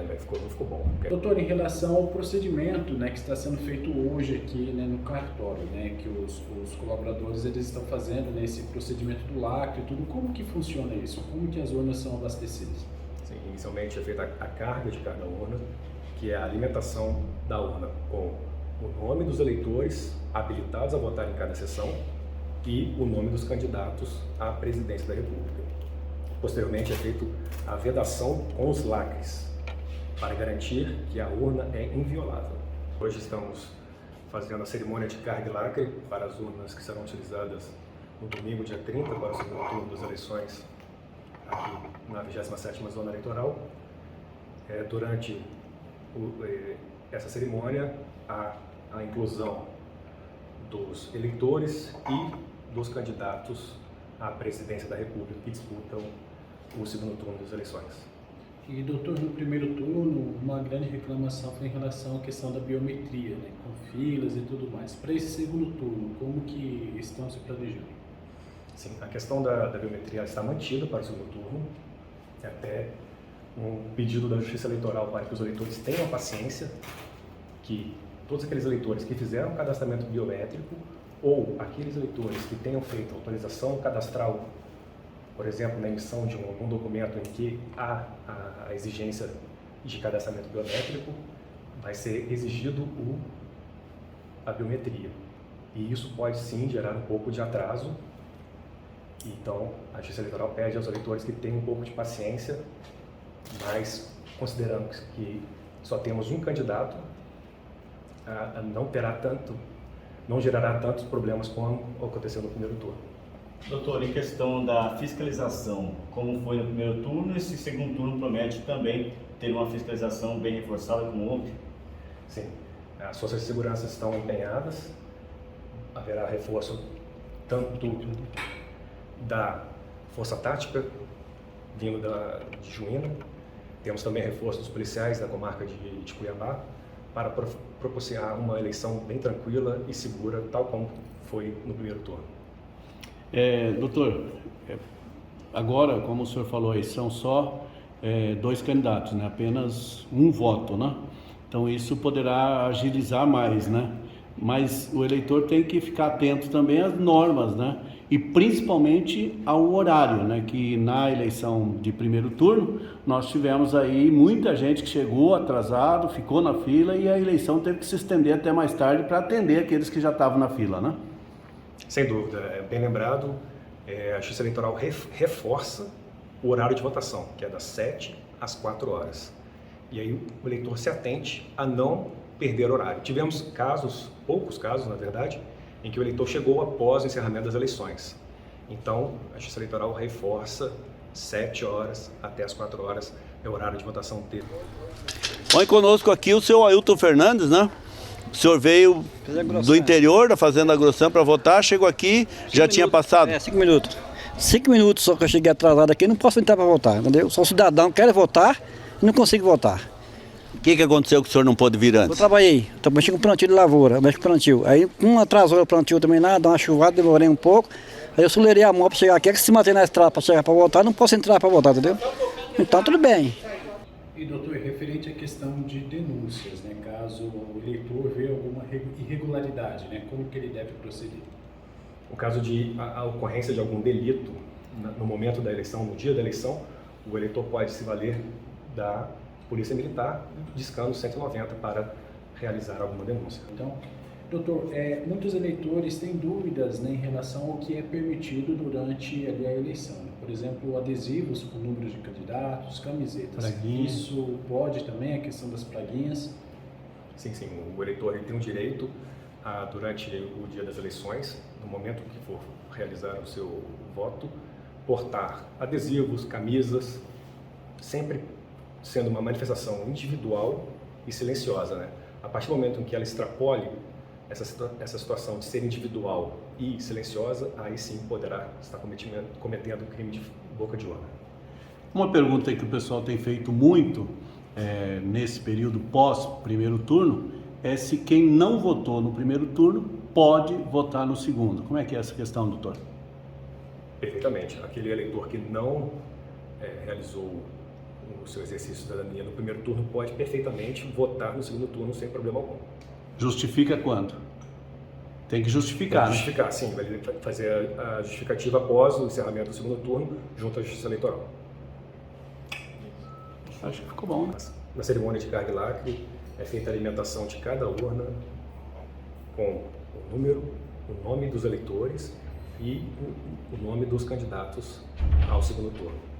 não ficou bom. Doutor, em relação ao procedimento, né, que está sendo feito hoje aqui, né, no cartório, né, que os colaboradores eles estão fazendo, né, esse procedimento do lacre e tudo, como que funciona isso? Como que as urnas são abastecidas? Sim, inicialmente é feita a carga de cada urna, que é a alimentação da urna com o nome dos eleitores habilitados a votar em cada sessão e o nome dos candidatos à presidência da República. Posteriormente é feita a vedação com os lacres, para garantir que a urna é inviolável. Hoje estamos fazendo a cerimônia de carga e lacre para as urnas que serão utilizadas no domingo, dia 30, para o segundo turno das eleições aqui na 27ª Zona Eleitoral. Durante essa cerimônia, a inclusão dos eleitores e dos candidatos à presidência da República que disputam o segundo turno das eleições. E, doutor, no primeiro turno, uma grande reclamação foi em relação à questão da biometria, né, com filas e tudo mais. Para esse segundo turno, como que estão se planejando? Sim, a questão da biometria está mantida para o segundo turno, até um pedido da Justiça Eleitoral para que os eleitores tenham paciência, que todos aqueles eleitores que fizeram cadastramento biométrico ou aqueles eleitores que tenham feito autorização cadastral, por exemplo, na emissão de um documento em que há a exigência de cadastramento biométrico, vai ser exigido a biometria. E isso pode sim gerar um pouco de atraso. Então, a Justiça Eleitoral pede aos eleitores que tenham um pouco de paciência, mas considerando que só temos um candidato, não gerará tantos problemas como aconteceu no primeiro turno. Doutor, em questão da fiscalização, como foi no primeiro turno, esse segundo turno promete também ter uma fiscalização bem reforçada como houve? Sim, as forças de segurança estão empenhadas, haverá reforço tanto da Força Tática, vindo de Juína, temos também reforço dos policiais da comarca de Cuiabá, para proporcionar uma eleição bem tranquila e segura, tal como foi no primeiro turno. Doutor, agora, como o senhor falou aí, são só 2 candidatos, né? Apenas um voto, né? Então isso poderá agilizar mais, né? Mas o eleitor tem que ficar atento também às normas, né? E principalmente ao horário, né? Que na eleição de primeiro turno nós tivemos aí muita gente que chegou atrasado, ficou na fila e a eleição teve que se estender até mais tarde para atender aqueles que já estavam na fila, né? Sem dúvida, bem lembrado, a Justiça Eleitoral reforça o horário de votação, que é das 7 às 4 horas. E aí o eleitor se atente a não perder horário. Tivemos poucos casos, na verdade, em que o eleitor chegou após o encerramento das eleições. Então, a Justiça Eleitoral reforça 7 horas até as 4 horas é o horário de votação dele. Põe conosco aqui o seu Ailton Fernandes, né? O senhor veio do interior, da Fazenda Grossão, para votar, chegou aqui, já tinha passado? 5 minutos. 5 minutos só que eu cheguei atrasado aqui, não posso entrar para votar, entendeu? Sou cidadão, quero votar e não consigo votar. O que aconteceu que o senhor não pôde vir antes? Eu trabalhei, mexendo com plantio de lavoura, mexo com plantio. Aí um atrasou o plantio também lá, deu uma chuvada, demorei um pouco. Aí eu acelerei a mão para chegar aqui, é que se manter na estrada para chegar para votar, não posso entrar para votar, entendeu? Então tudo bem. E, doutor, referente à questão de denúncias, né, caso o eleitor vê alguma irregularidade, né, como que ele deve proceder? No caso de a ocorrência de algum delito no momento da eleição, no dia da eleição, o eleitor pode se valer da Polícia Militar, discando 190 para realizar alguma denúncia. Então, doutor, muitos eleitores têm dúvidas, né, em relação ao que é permitido durante a eleição. Por exemplo, adesivos com números de candidatos, camisetas. Praguinha. Isso pode também, a questão das praguinhas? Sim, o eleitor ele tem o direito durante o dia das eleições, no momento que for realizar o seu voto, portar adesivos, camisas, sempre sendo uma manifestação individual e silenciosa, né? A partir do momento em que ela extrapole essa situação de ser individual e silenciosa, aí sim poderá estar cometendo crime de boca de urna. Uma pergunta que o pessoal tem feito muito nesse período pós primeiro turno é se quem não votou no primeiro turno pode votar no segundo. Como é que é essa questão, doutor? Perfeitamente. Aquele eleitor que não realizou o seu exercício de cidadania no primeiro turno pode perfeitamente votar no segundo turno sem problema algum. Justifica quando? Tem que justificar, né? Justificar, sim, vai fazer a justificativa após o encerramento do segundo turno junto à Justiça Eleitoral. Acho que ficou bom, né? Na cerimônia de carga e lacre é feita a alimentação de cada urna com o número, o nome dos eleitores e o nome dos candidatos ao segundo turno.